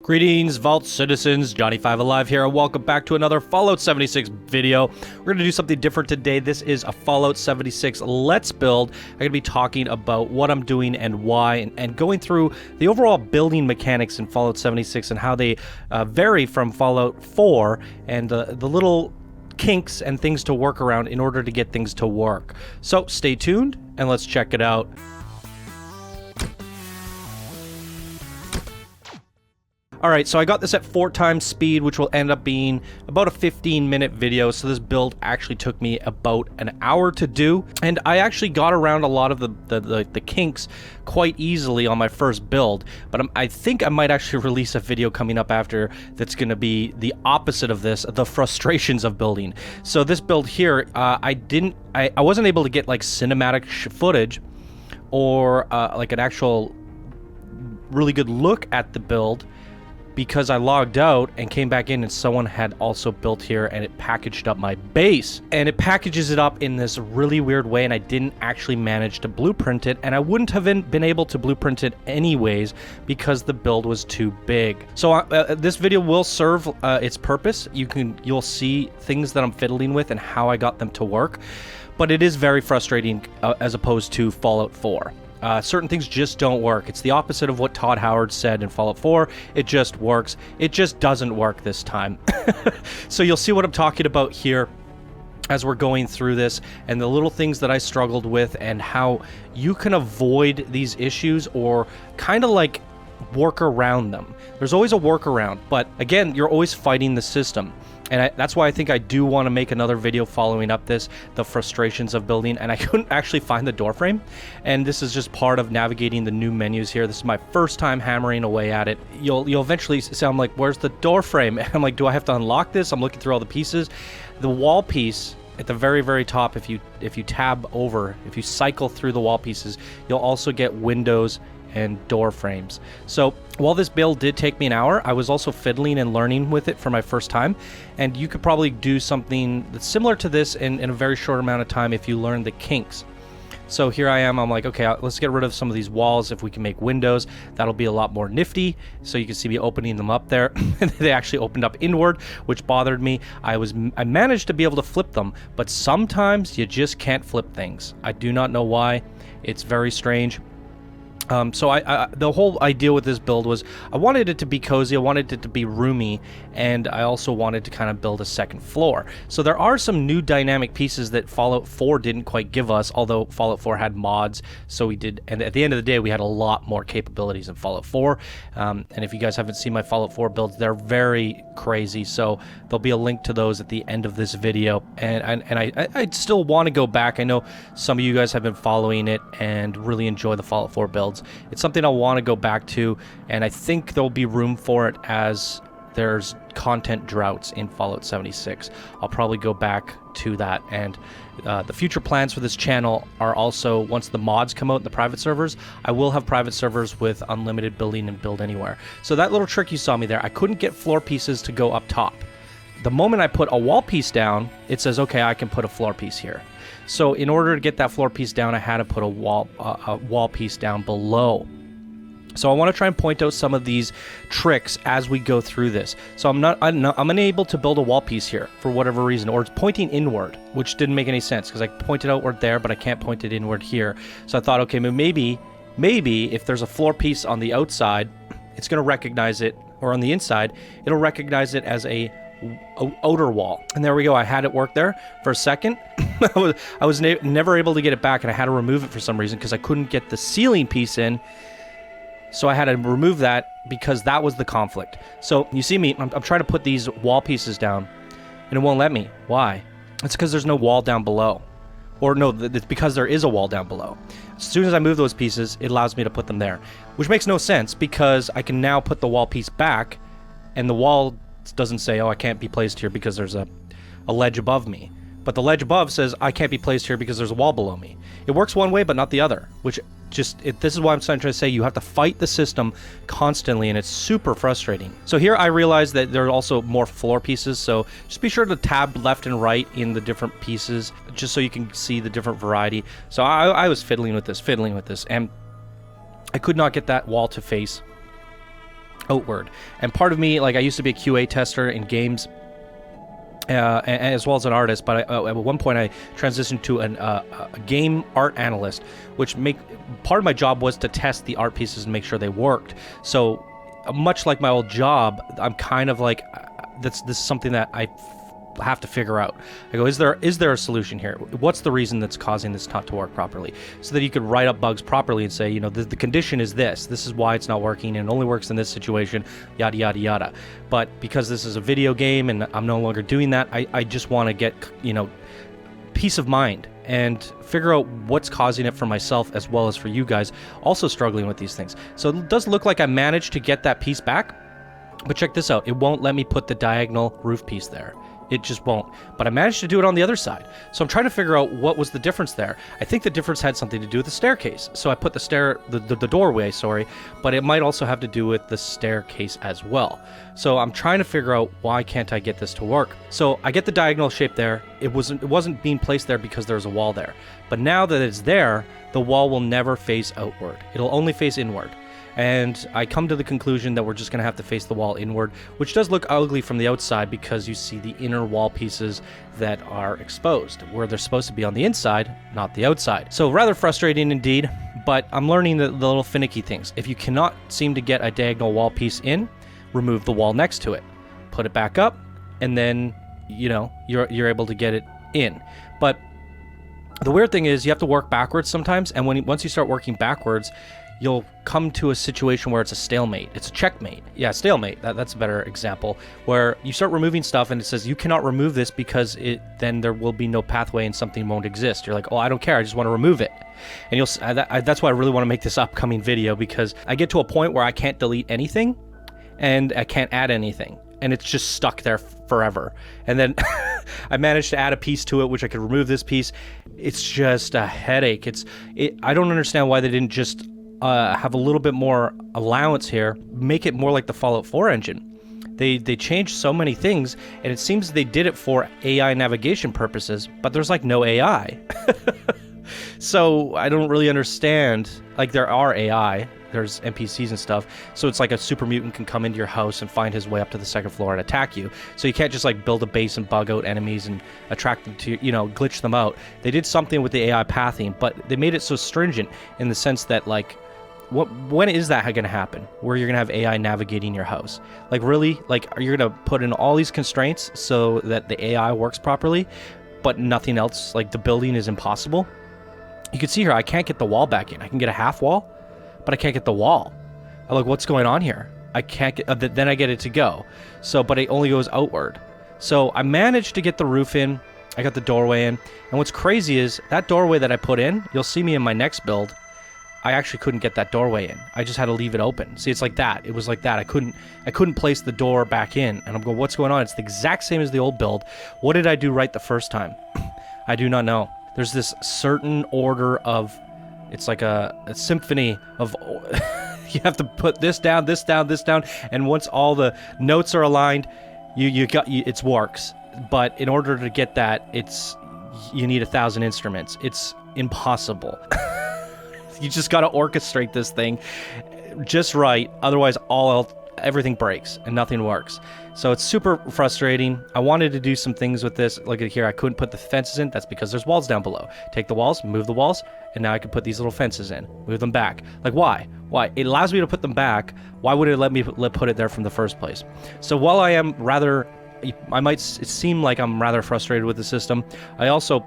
Greetings, Vault citizens. Johnny5 Alive here, and welcome back to another Fallout 76 video. We're going to do something different today. This is a Fallout 76 Let's Build. I'm going to be talking about what I'm doing and why, and going through the overall building mechanics in Fallout 76 and how they vary from Fallout 4, and the little kinks and things to work around in order to get things to work. So stay tuned, and let's check it out. Alright, so I got this at 4 times speed, which will end up being about a 15-minute video, so this build actually took me about an hour to do, and I actually got around a lot of the kinks quite easily on my first build, but I think I might actually release a video coming up after that's going to be the opposite of this, the frustrations of building. So this build here, I wasn't able to get like cinematic footage or like an actual really good look at the build, because I logged out and came back in and someone had also built here and it packaged up my base. And it packages it up in this really weird way, and I didn't actually manage to blueprint it, and I wouldn't have been able to blueprint it anyways because the build was too big. So this video will serve its purpose. You'll see things that I'm fiddling with and how I got them to work, but it is very frustrating as opposed to Fallout 4. Certain things just don't work. It's the opposite of what Todd Howard said in Fallout 4. It just works. It just doesn't work this time. So you'll see what I'm talking about here as we're going through this, and the little things that I struggled with, and how you can avoid these issues or kind of like work around them. There's always a workaround, but again, you're always fighting the system. And that's why I think I do want to make another video following up this, the frustrations of building, and I couldn't actually find the door frame, and this is just part of navigating the new menus here. This is my first time hammering away at it. You'll eventually sound like, where's the door frame? And I'm like, do I have to unlock this? I'm looking through all the pieces. The wall piece at the very top, if you tab over, if you cycle through the wall pieces, you'll also get windows and door frames. So while this build did take me an hour, I was also fiddling and learning with it for my first time, and you could probably do something that's similar to this in a very short amount of time if you learn the kinks. So here I am, I'm like, okay, let's get rid of some of these walls. If we can make windows, that'll be a lot more nifty. So you can see me opening them up there. They actually opened up inward, which bothered me. I managed to be able to flip them, but sometimes you just can't flip things. I do not know why. It's very strange. So the whole idea with this build was I wanted it to be cozy, I wanted it to be roomy, and I also wanted to kind of build a second floor. So there are some new dynamic pieces that Fallout 4 didn't quite give us, although Fallout 4 had mods, so we did, and at the end of the day, we had a lot more capabilities in Fallout 4. And if you guys haven't seen my Fallout 4 builds, they're very crazy, so there'll be a link to those at the end of this video. And I still want to go back. I know some of you guys have been following it and really enjoy the Fallout 4 builds. It's something I want to go back to, and I think there'll be room for it as there's content droughts in Fallout 76. I'll probably go back to that, and the future plans for this channel are also, once the mods come out in the private servers, I will have private servers with unlimited building and build anywhere. So that little trick you saw me there, I couldn't get floor pieces to go up top. The moment I put a wall piece down, it says, okay, I can put a floor piece here. So in order to get that floor piece down, I had to put a wall piece down below. So I want to try and point out some of these tricks as we go through this. So I'm unable to build a wall piece here for whatever reason, or it's pointing inward, which didn't make any sense because I pointed outward there, but I can't point it inward here. So I thought, okay, maybe if there's a floor piece on the outside, it's going to recognize it, or on the inside, it'll recognize it as a outer wall. And there we go. I had it work there for a second. I was never able to get it back, and I had to remove it for some reason because I couldn't get the ceiling piece in. So I had to remove that because that was the conflict. So you see me, I'm trying to put these wall pieces down, and it won't let me. Why? It's because there's no wall down below. Or no, it's because there is a wall down below. As soon as I move those pieces, it allows me to put them there, which makes no sense because I can now put the wall piece back, and the wall doesn't say, oh, I can't be placed here because there's a ledge above me. But the ledge above says, I can't be placed here because there's a wall below me. It works one way, but not the other, which this is why I'm trying to say you have to fight the system constantly, and it's super frustrating. So here I realized that there are also more floor pieces, so just be sure to tab left and right in the different pieces, just so you can see the different variety. So I was fiddling with this, and I could not get that wall to face. outward. And part of me, like, I used to be a QA tester in games, as well as an artist, but at one point I transitioned to a game art analyst, which part of my job was to test the art pieces and make sure they worked. So much like my old job, I'm kind of like, this is something that I have to figure out. I go, is there a solution here? What's the reason that's causing this not to work properly? So that you could write up bugs properly and say, the condition is this is why it's not working, and it only works in this situation, yada yada yada. But because this is a video game and I'm no longer doing that, I just want to get peace of mind and figure out what's causing it for myself as well as for you guys also struggling with these things. So it does look like I managed to get that piece back, but check this out, it won't let me put the diagonal roof piece there. It just won't. But I managed to do it on the other side. So I'm trying to figure out what was the difference there. I think the difference had something to do with the staircase. So I put the doorway, but it might also have to do with the staircase as well. So I'm trying to figure out, why can't I get this to work? So I get the diagonal shape there. It wasn't being placed there because there's a wall there. But now that it's there, the wall will never face outward. It'll only face inward. And I come to the conclusion that we're just going to have to face the wall inward, which does look ugly from the outside because you see the inner wall pieces that are exposed, where they're supposed to be on the inside, not the outside. So rather frustrating indeed, but I'm learning the little finicky things. If you cannot seem to get a diagonal wall piece in, remove the wall next to it, put it back up, and then, you're able to get it in. But the weird thing is you have to work backwards sometimes, and once you start working backwards, you'll come to a situation where it's a stalemate. It's a checkmate. Yeah, stalemate. That's a better example. Where you start removing stuff and it says you cannot remove this because then there will be no pathway and something won't exist. You're like, oh, I don't care. I just want to remove it. And that's why I really want to make this upcoming video, because I get to a point where I can't delete anything and I can't add anything. And it's just stuck there forever. And then I managed to add a piece to it, which I could remove this piece. It's just a headache. I don't understand why they didn't just have a little bit more allowance here, make it more like the Fallout 4 engine. They changed so many things, and it seems they did it for AI navigation purposes, but there's like no AI. So I don't really understand. Like, there are AI, there's NPCs and stuff, so it's like a super mutant can come into your house and find his way up to the second floor and attack you. So you can't just like build a base and bug out enemies and attract them to, glitch them out. They did something with the AI pathing, but they made it so stringent in the sense that, like, when is that going to happen, where you're going to have AI navigating your house? Like, really? Like, are you going to put in all these constraints so that the AI works properly, but nothing else? Like, the building is impossible? You can see here, I can't get the wall back in. I can get a half wall, but I can't get the wall. I'm like, what's going on here? I can't get... then I get it to go. So, but it only goes outward. So I managed to get the roof in. I got the doorway in. And what's crazy is that doorway that I put in, you'll see me in my next build, I actually couldn't get that doorway in. I just had to leave it open. See, it's like that. It was like that. I couldn't place the door back in. And I'm going, what's going on? It's the exact same as the old build. What did I do right the first time? I do not know. There's this certain order of... It's like a symphony of... You have to put this down, this down, this down. And once all the notes are aligned, it works. But in order to get that, you need 1,000 instruments. It's impossible. You just got to orchestrate this thing just right. Otherwise, everything breaks and nothing works. So it's super frustrating. I wanted to do some things with this. Look at here. I couldn't put the fences in. That's because there's walls down below. Take the walls, move the walls, and now I can put these little fences in. Move them back. Like, why? Why? It allows me to put them back. Why would it let me put it there from the first place? So while it might seem like I'm rather frustrated with the system, I also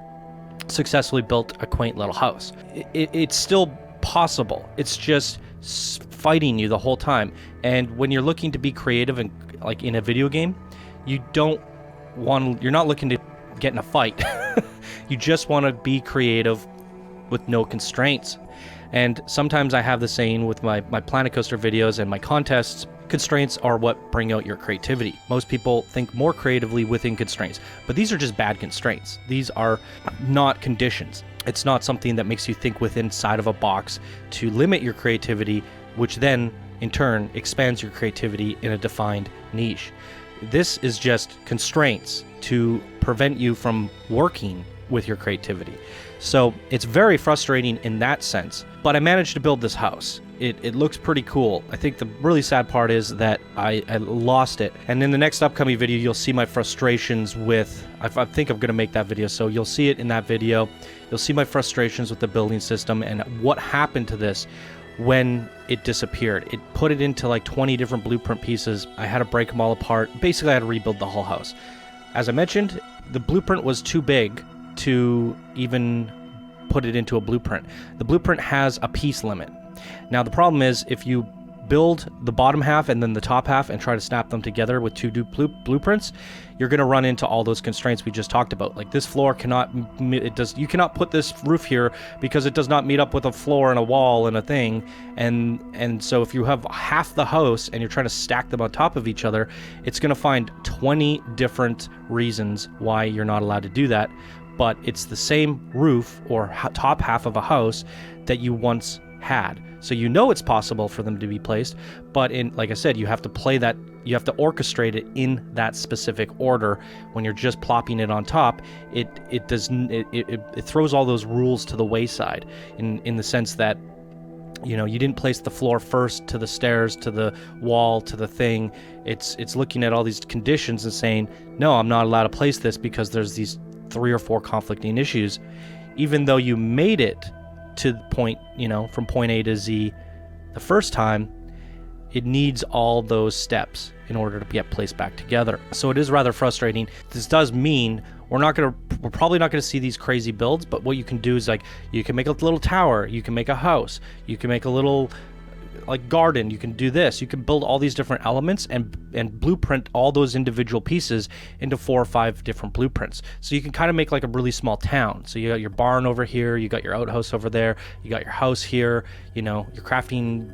successfully built a quaint little house. It's still possible. It's just fighting you the whole time. And when you're looking to be creative and like in a video game, you're not looking to get in a fight. You just want to be creative with no constraints. And sometimes I have the saying with my Planet Coaster videos and my contests, constraints are what bring out your creativity. Most people think more creatively within constraints, but these are just bad constraints. These are not conditions. It's not something that makes you think inside of a box to limit your creativity, which then in turn expands your creativity in a defined niche. This is just constraints to prevent you from working with your creativity. So it's very frustrating in that sense, but I managed to build this house. it looks pretty cool. I think the really sad part is that I lost it. And in the next upcoming video, you'll see my frustrations with, I think I'm going to make that video, so you'll see it in that video. You'll see my frustrations with the building system and what happened to this when it disappeared. It put it into like 20 different blueprint pieces. I had to break them all apart. Basically, I had to rebuild the whole house. As I mentioned, the blueprint was too big to even put it into a blueprint. The blueprint has a piece limit. Now the problem is, if you build the bottom half and then the top half and try to snap them together with two blueprints, you're going to run into all those constraints we just talked about. Like this floor cannot, you cannot put this roof here because it does not meet up with a floor and a wall and a thing. And so if you have half the house and you're trying to stack them on top of each other, it's going to find 20 different reasons why you're not allowed to do that. But it's the same roof or top half of a house that you once had. So you know it's possible for them to be placed, but like I said, you have to play that, you have to orchestrate it in that specific order. When you're just plopping it on top, it throws all those rules to the wayside in the sense that, you know, you didn't place the floor first to the stairs, to the wall, to the thing. It's looking at all these conditions and saying, no, I'm not allowed to place this because there's these 3 or 4 conflicting issues, even though you made it to the point, you know, from point A to Z the first time. It needs all those steps in order to get placed back together. So it is rather frustrating. This does mean we're probably not gonna see these crazy builds, but what you can do is, like, you can make a little tower, you can make a house, you can make a little like garden, you can do this, you can build all these different elements and blueprint all those individual pieces into 4 or 5 different blueprints. So you can kind of make like a really small town. So you got your barn over here, you got your outhouse over there, you got your house here, you know, your crafting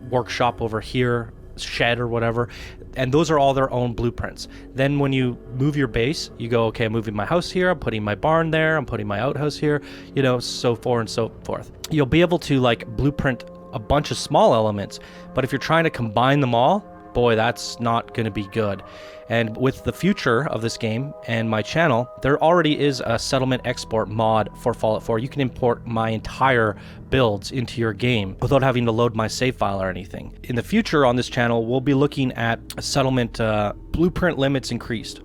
workshop over here, shed or whatever, and those are all their own blueprints. Then when you move your base, you go, okay, I'm moving my house here, I'm putting my barn there, I'm putting my outhouse here, you know, so forth and so forth. You'll be able to like blueprint a bunch of small elements, but if you're trying to combine them all, boy, that's not going to be good. And with the future of this game and my channel, there already is a settlement export mod for Fallout 4. You can import my entire builds into your game without having to load my save file or anything. In the future on this channel, we'll be looking at settlement blueprint limits increased.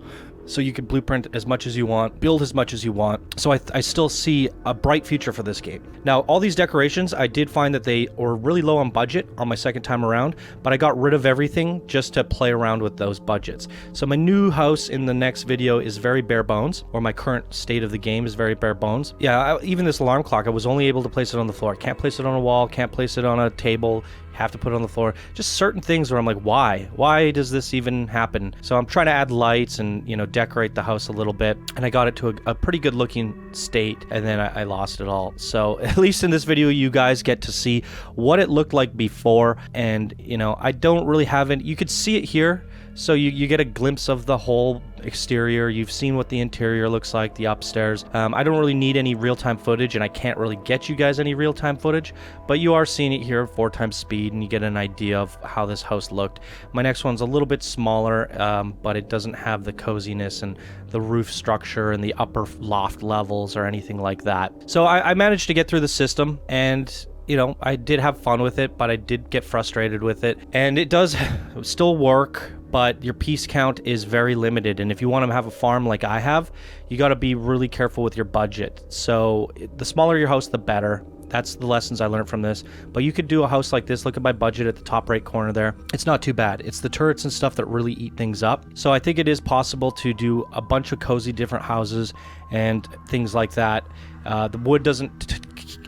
So you can blueprint as much as you want, build as much as you want. So I still see a bright future for this game. Now, all these decorations, I did find that they were really low on budget on my second time around, but I got rid of everything just to play around with those budgets. So my new house in the next video is very bare bones, or my current state of the game is very bare bones. Yeah, even this alarm clock, I was only able to place it on the floor. I can't place it on a wall, can't place it on a table, have to put it on the floor. Just certain things where I'm like, why does this even happen? So I'm trying to add lights and, you know, decorate the house a little bit, and I got it to a pretty good looking state, and then I lost it all. So at least in this video you guys get to see what it looked like before, and, you know, I don't really have it. You could see it here, so you get a glimpse of the whole exterior. You've seen what the interior looks like, the upstairs. I don't really need any real-time footage, and I can't really get you guys any real-time footage, but you are seeing it here at 4 times speed, and you get an idea of how this house looked. My next one's a little bit smaller, but it doesn't have the coziness and the roof structure and the upper loft levels or anything like that. So I managed to get through the system, and, you know, I did have fun with it, but I did get frustrated with it, and it does still work, but your piece count is very limited. And if you want to have a farm like I have, you got to be really careful with your budget. So the smaller your house, the better. That's the lessons I learned from this. But you could do a house like this. Look at my budget at the top right corner there. It's not too bad. It's the turrets and stuff that really eat things up. So I think it is possible to do a bunch of cozy different houses and things like that. The wood doesn't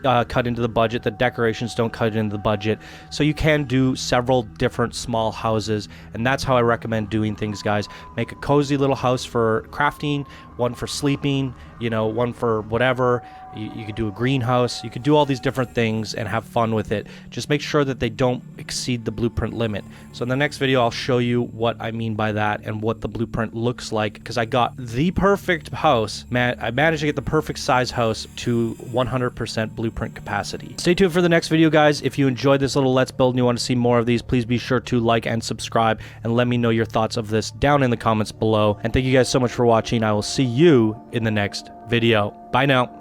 cut into the budget. The decorations don't cut into the budget. So you can do several different small houses, and that's how I recommend doing things, guys. Make a cozy little house for crafting, one for sleeping, you know, one for whatever. You could do a greenhouse. You could do all these different things and have fun with it. Just make sure that they don't exceed the blueprint limit. So in the next video, I'll show you what I mean by that and what the blueprint looks like, because I got the perfect house. I managed to get the perfect size house to 100% blueprint capacity. Stay tuned for the next video, guys. If you enjoyed this little Let's Build and you want to see more of these, please be sure to like and subscribe, and let me know your thoughts of this down in the comments below. And thank you guys so much for watching. I will see you in the next video. Bye now.